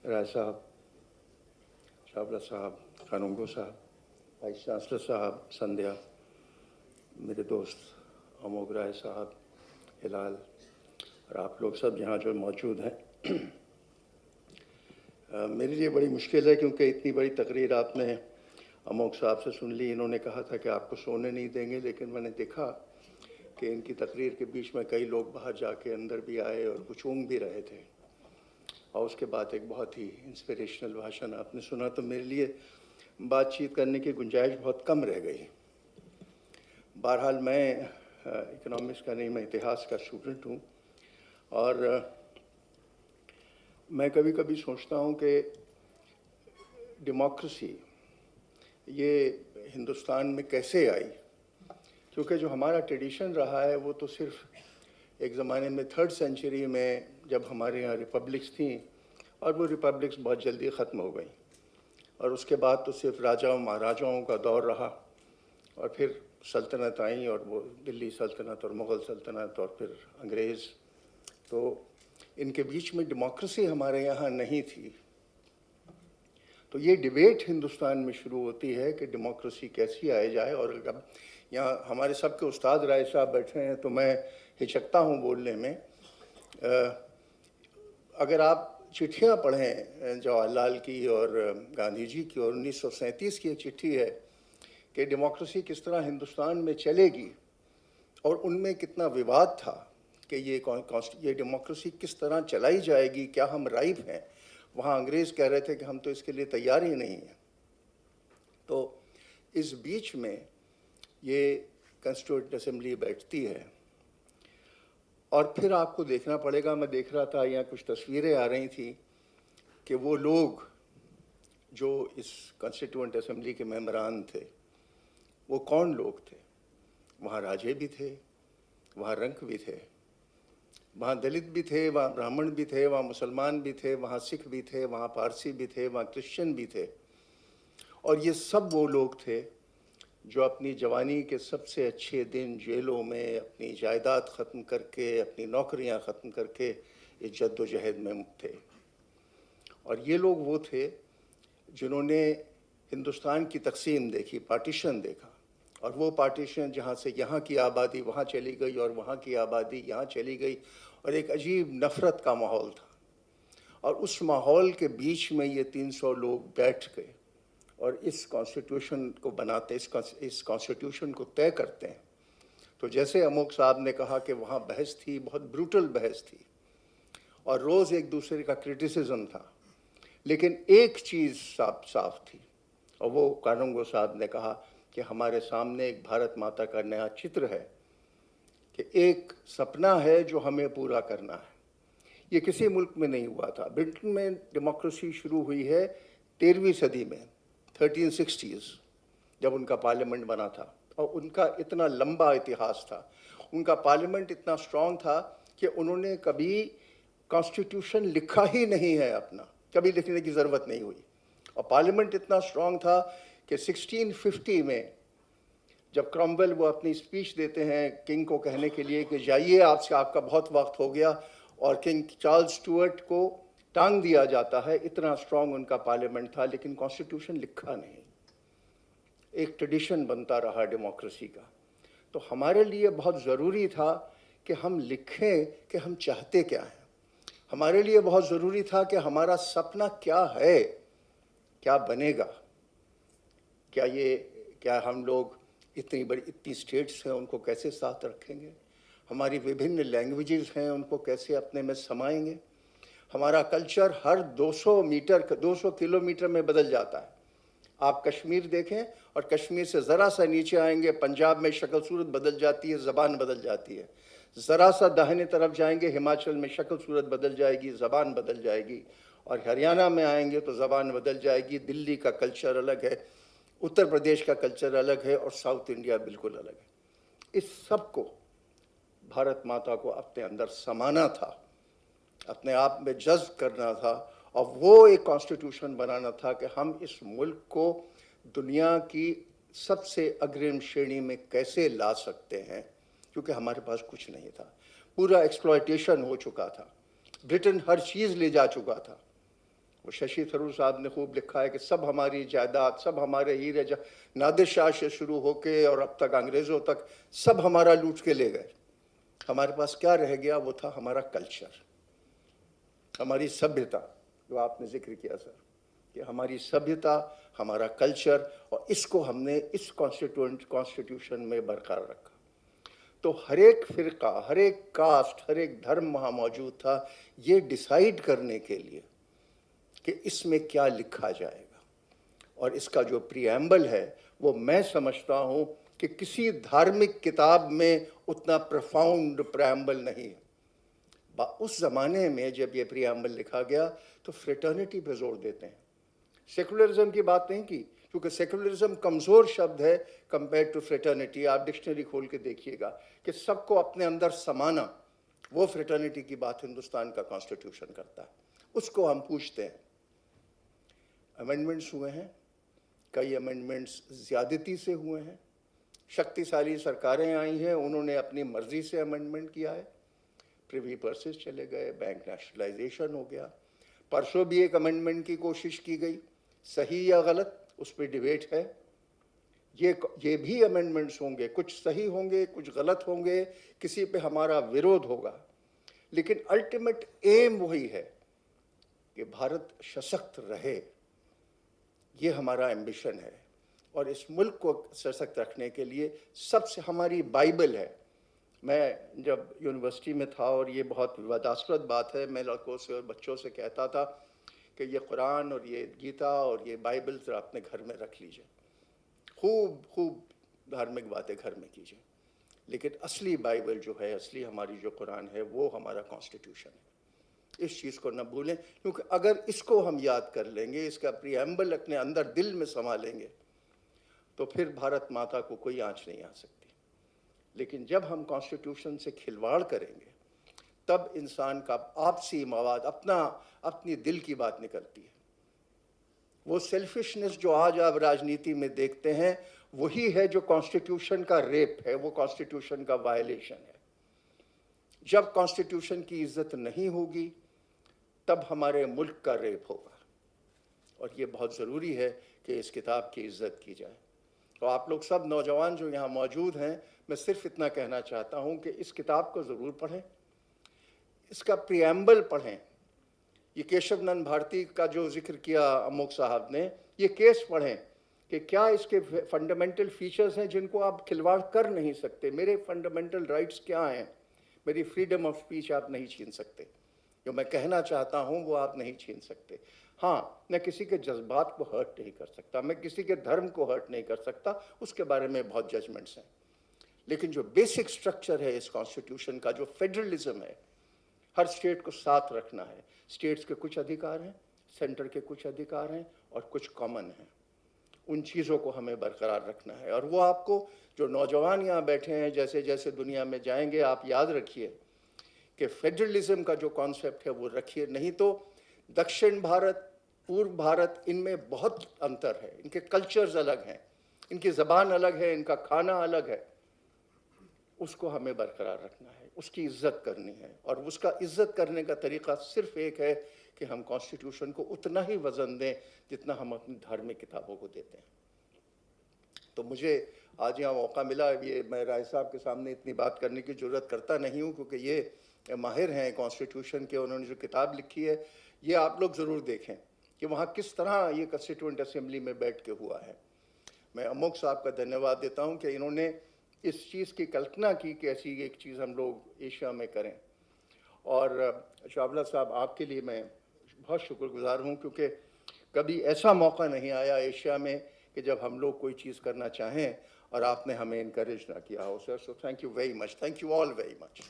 राय साहब, चावला साहब, कानूनगो साहब, वाइस चांसलर साहब, संध्या, मेरे दोस्त अमोघ राय साहब, हिलाल और आप लोग सब यहाँ जो मौजूद हैं। मेरे लिए बड़ी मुश्किल है क्योंकि इतनी बड़ी तकरीर आपने अमोघ साहब से सुन ली। इन्होंने कहा था कि आपको सोने नहीं देंगे, लेकिन मैंने देखा कि इनकी तकरीर के बीच में कई लोग बाहर जाके अंदर भी आए और कुछ ऊँघ भी रहे थे, और उसके बाद एक बहुत ही इंस्पिरेशनल भाषण आपने सुना। तो मेरे लिए बातचीत करने की गुंजाइश बहुत कम रह गई। बहरहाल मैं इकोनॉमिक्स का नहीं, मैं इतिहास का स्टूडेंट हूँ, और मैं कभी कभी सोचता हूँ कि डेमोक्रेसी ये हिंदुस्तान में कैसे आई, क्योंकि जो हमारा ट्रेडिशन रहा है वो तो सिर्फ एक ज़माने में 3rd सेंचुरी में जब हमारे यहाँ रिपब्लिक्स थी, और वो रिपब्लिक्स बहुत जल्दी ख़त्म हो गई, और उसके बाद तो सिर्फ राजाओं महाराजाओं का दौर रहा, और फिर सल्तनत आई, और वो दिल्ली सल्तनत और मुग़ल सल्तनत और फिर अंग्रेज़। तो इनके बीच में डेमोक्रेसी हमारे यहाँ नहीं थी। तो ये डिबेट हिंदुस्तान में शुरू होती है कि डेमोक्रेसी कैसी आए जाए। और अगर यहाँ हमारे सबके उस्ताद राय साहब बैठे हैं तो मैं हिचकता हूँ बोलने में। अगर आप चिट्ठियाँ पढ़ें जवाहरलाल की और गांधी जी की, और 1937 की एक चिट्ठी है कि डेमोक्रेसी किस तरह हिंदुस्तान में चलेगी, और उनमें कितना विवाद था कि ये डेमोक्रेसी किस तरह चलाई जाएगी, क्या हम राइप हैं। वहाँ अंग्रेज़ कह रहे थे कि हम तो इसके लिए तैयार ही नहीं हैं। तो इस बीच में ये कॉन्स्टिट्यूएंट असेंबली बैठती है, और फिर आपको देखना पड़ेगा। मैं देख रहा था, यहाँ कुछ तस्वीरें आ रही थी कि वो लोग जो इस कॉन्स्टिट्यूएंट असेंबली के मेंबरान थे वो कौन लोग थे। वहाँ राजे भी थे, वहाँ रंक भी थे, वहाँ दलित भी थे, वहाँ ब्राह्मण भी थे, वहाँ मुसलमान भी थे, वहाँ सिख भी थे, वहाँ पारसी भी थे, वहाँ क्रिश्चियन भी थे। और ये सब वो लोग थे जो अपनी जवानी के सबसे अच्छे दिन जेलों में अपनी जायदाद ख़त्म करके, अपनी नौकरियां ख़त्म करके इस जद्दोजहद में थे। और ये लोग वो थे जिन्होंने हिंदुस्तान की तकसीम देखी, पार्टीशन देखा, और वो पार्टीशन जहाँ से यहाँ की आबादी वहाँ चली गई और वहाँ की आबादी यहाँ चली गई, और एक अजीब नफ़रत का माहौल था। और उस माहौल के बीच में ये 300 लोग बैठ गए और इस कॉन्स्टिट्यूशन को बनाते, इस कॉन्स्टिट्यूशन को तय करते हैं। तो जैसे अमोघ साहब ने कहा कि वहाँ बहस थी, बहुत ब्रूटल बहस थी, और रोज़ एक दूसरे का क्रिटिसिज्म था, लेकिन एक चीज़ साफ थी, और वो कानूनगो साहब ने कहा कि हमारे सामने एक भारत माता का नया चित्र है, कि एक सपना है जो हमें पूरा करना है। ये किसी मुल्क में नहीं हुआ था। ब्रिटेन में डेमोक्रेसी शुरू हुई है 13वीं सदी में, 1360s, जब उनका पार्लियामेंट बना था, और उनका इतना लंबा इतिहास था, उनका पार्लियामेंट इतना स्ट्रांग था कि उन्होंने कभी कॉन्स्टिट्यूशन लिखा ही नहीं है अपना, कभी लिखने की ज़रूरत नहीं हुई। और पार्लियामेंट इतना स्ट्रांग था कि 1650 में जब क्रॉमवेल वो अपनी स्पीच देते हैं किंग को कहने के लिए कि जाइए, आपका बहुत वक्त हो गया, और किंग चार्ल्स स्टुअर्ट को टांग दिया जाता है, इतना स्ट्रांग उनका पार्लियामेंट था, लेकिन कॉन्स्टिट्यूशन लिखा नहीं। एक ट्रेडिशन बनता रहा डेमोक्रेसी का। तो हमारे लिए बहुत ज़रूरी था कि हम लिखें कि हम चाहते क्या हैं। हमारे लिए बहुत ज़रूरी था कि हमारा सपना क्या है, क्या बनेगा। क्या हम लोग इतनी स्टेट्स हैं, उनको कैसे साथ रखेंगे। हमारी विभिन्न लैंग्वेजेस हैं, उनको कैसे अपने में समाएंगे। हमारा कल्चर हर 200 किलोमीटर में बदल जाता है। आप कश्मीर देखें, और कश्मीर से ज़रा सा नीचे आएंगे, पंजाब में शक्ल सूरत बदल जाती है, ज़बान बदल जाती है। ज़रा सा दाहिने तरफ जाएंगे, हिमाचल में शक्ल सूरत बदल जाएगी, ज़बान बदल जाएगी। और हरियाणा में आएंगे तो ज़बान बदल जाएगी। दिल्ली का कल्चर अलग है, उत्तर प्रदेश का कल्चर अलग है, और साउथ इंडिया बिल्कुल अलग है। इस सब को भारत माता को अपने अंदर समाना था, अपने आप में जज्ब करना था, और वो एक कॉन्स्टिट्यूशन बनाना था कि हम इस मुल्क को दुनिया की सबसे अग्रिम श्रेणी में कैसे ला सकते हैं, क्योंकि हमारे पास कुछ नहीं था। पूरा एक्सप्लॉयटेशन हो चुका था, ब्रिटेन हर चीज़ ले जा चुका था। वो शशि थरूर साहब ने खूब लिखा है कि सब हमारी जायदाद, सब हमारे हीरे, नादिर शाह से शुरू होके और अब तक अंग्रेज़ों तक सब हमारा लूट के ले गए। हमारे पास क्या रह गया? वो था हमारा कल्चर, हमारी सभ्यता, जो आपने जिक्र किया सर, कि हमारी सभ्यता, हमारा कल्चर, और इसको हमने इस कॉन्स्टिट्यूशन में बरकरार रखा। तो हर एक फिरका, हर एक कास्ट, हर एक धर्म वहाँ मौजूद था, ये डिसाइड करने के लिए कि इसमें क्या लिखा जाएगा। और इसका जो प्रीएम्बल है वो मैं समझता हूँ कि किसी धार्मिक किताब में उतना प्रोफाउंड प्रीएम्बल नहीं है। उस ज़माने में जब ये प्रीएम्बल लिखा गया तो फ्रेटर्निटी पे जोर देते हैं, सेकुलरिज्म की बात नहीं की, क्योंकि सेकुलरिज्म कमज़ोर शब्द है कंपेयर टू फ्रेटर्निटी। आप डिक्शनरी खोल के देखिएगा कि सबको अपने अंदर समाना, वो फ्रेटर्निटी की बात हिंदुस्तान का कॉन्स्टिट्यूशन करता है। उसको हम पूछते हैं। अमेंडमेंट्स हुए हैं, कई अमेंडमेंट्स ज़्यादती से हुए हैं, शक्तिशाली सरकारें आई हैं, उन्होंने अपनी मर्जी से अमेंडमेंट किया है, प्रिवी पर्सेस चले गए, बैंक नेशनलाइजेशन हो गया। परसों भी एक अमेंडमेंट की कोशिश की गई, सही या गलत उस पर डिबेट है। ये भी अमेंडमेंट्स होंगे, कुछ सही होंगे, कुछ गलत होंगे, किसी पे हमारा विरोध होगा, लेकिन अल्टीमेट एम वही है कि भारत सशक्त रहे। ये हमारा एम्बिशन है, और इस मुल्क को सशक्त रखने के लिए सबसे हमारी बाइबल है। मैं जब यूनिवर्सिटी में था, और ये बहुत विवादास्पद बात है, मैं लड़कों से और बच्चों से कहता था कि ये कुरान और ये गीता और ये बाइबल ज़रा अपने घर में रख लीजिए, खूब खूब धार्मिक बातें घर में कीजिए, लेकिन असली बाइबल जो है, असली हमारी जो कुरान है, वो हमारा कॉन्स्टिट्यूशन है। इस चीज़ को न भूलें, क्योंकि अगर इसको हम याद कर लेंगे, इसका प्रीएम्बल अपने अंदर दिल में समा लेंगे, तो फिर भारत माता को कोई आँच नहीं आ सकती। लेकिन जब हम कॉन्स्टिट्यूशन से खिलवाड़ करेंगे, तब इंसान का आपसी मवाद, अपनी दिल की बात निकलती है। वो सेल्फिशनेस जो आज आप राजनीति में देखते हैं, वही है जो कॉन्स्टिट्यूशन का रेप है, वो कॉन्स्टिट्यूशन का वायलेशन है। जब कॉन्स्टिट्यूशन की इज्जत नहीं होगी, तब हमारे मुल्क का रेप होगा, और ये बहुत ज़रूरी है कि इस किताब की इज्जत की जाए। तो आप लोग सब नौजवान जो यहाँ मौजूद हैं, मैं सिर्फ इतना कहना चाहता हूँ कि इस किताब को ज़रूर पढ़ें, इसका प्रीएम्बल पढ़ें। ये केशव नंद भारती का जो जिक्र किया अमोक साहब ने, ये केस पढ़ें कि क्या इसके फंडामेंटल फीचर्स हैं जिनको आप खिलवाड़ कर नहीं सकते। मेरे फंडामेंटल राइट्स क्या हैं? मेरी फ्रीडम ऑफ स्पीच आप नहीं छीन सकते, जो मैं कहना चाहता हूँ वो आप नहीं छीन सकते। हाँ, मैं किसी के जज्बात को हर्ट नहीं कर सकता, मैं किसी के धर्म को हर्ट नहीं कर सकता, उसके बारे में बहुत जजमेंट्स हैं, लेकिन जो बेसिक स्ट्रक्चर है इस कॉन्स्टिट्यूशन का, जो फेडरलिज्म है, हर स्टेट को साथ रखना है। स्टेट्स के कुछ अधिकार हैं, सेंटर के कुछ अधिकार हैं, और कुछ कॉमन हैं। उन चीज़ों को हमें बरकरार रखना है। और वो आपको, जो नौजवान यहाँ बैठे हैं, जैसे जैसे दुनिया में जाएंगे, आप याद रखिए कि फेडरलिज्म का जो कॉन्सेप्ट है वो रखिए, नहीं तो दक्षिण भारत, पूर्व भारत, इनमें बहुत अंतर है, इनके कल्चर्स अलग हैं, इनकी ज़बान अलग है, इनका खाना अलग है। उसको हमें बरकरार रखना है, उसकी इज्जत करनी है, और उसका इज्जत करने का तरीका सिर्फ एक है कि हम कॉन्स्टिट्यूशन को उतना ही वज़न दें जितना हम अपनी धार्मिक किताबों को देते हैं। तो मुझे आज यहाँ मौका मिला, ये मैं राय साहब के सामने इतनी बात करने की ज़रूरत करता नहीं हूँ, क्योंकि ये माहिर हैं कॉन्स्टिट्यूशन के, उन्होंने जो किताब लिखी है, ये आप लोग ज़रूर देखें कि वहाँ किस तरह ये कंस्टिट्यूएंट असेंबली में बैठ के हुआ है। मैं अमोक साहब का धन्यवाद देता हूँ कि इन्होंने इस चीज़ की कल्पना की कि ऐसी एक चीज़ हम लोग एशिया में करें। और चावला साहब, आपके लिए मैं बहुत शुक्रगुजार हूँ, क्योंकि कभी ऐसा मौका नहीं आया एशिया में कि जब हम लोग कोई चीज़ करना चाहें और आपने हमें इनकरेज ना किया हो। Sir, so thank you very much, thank you all very much.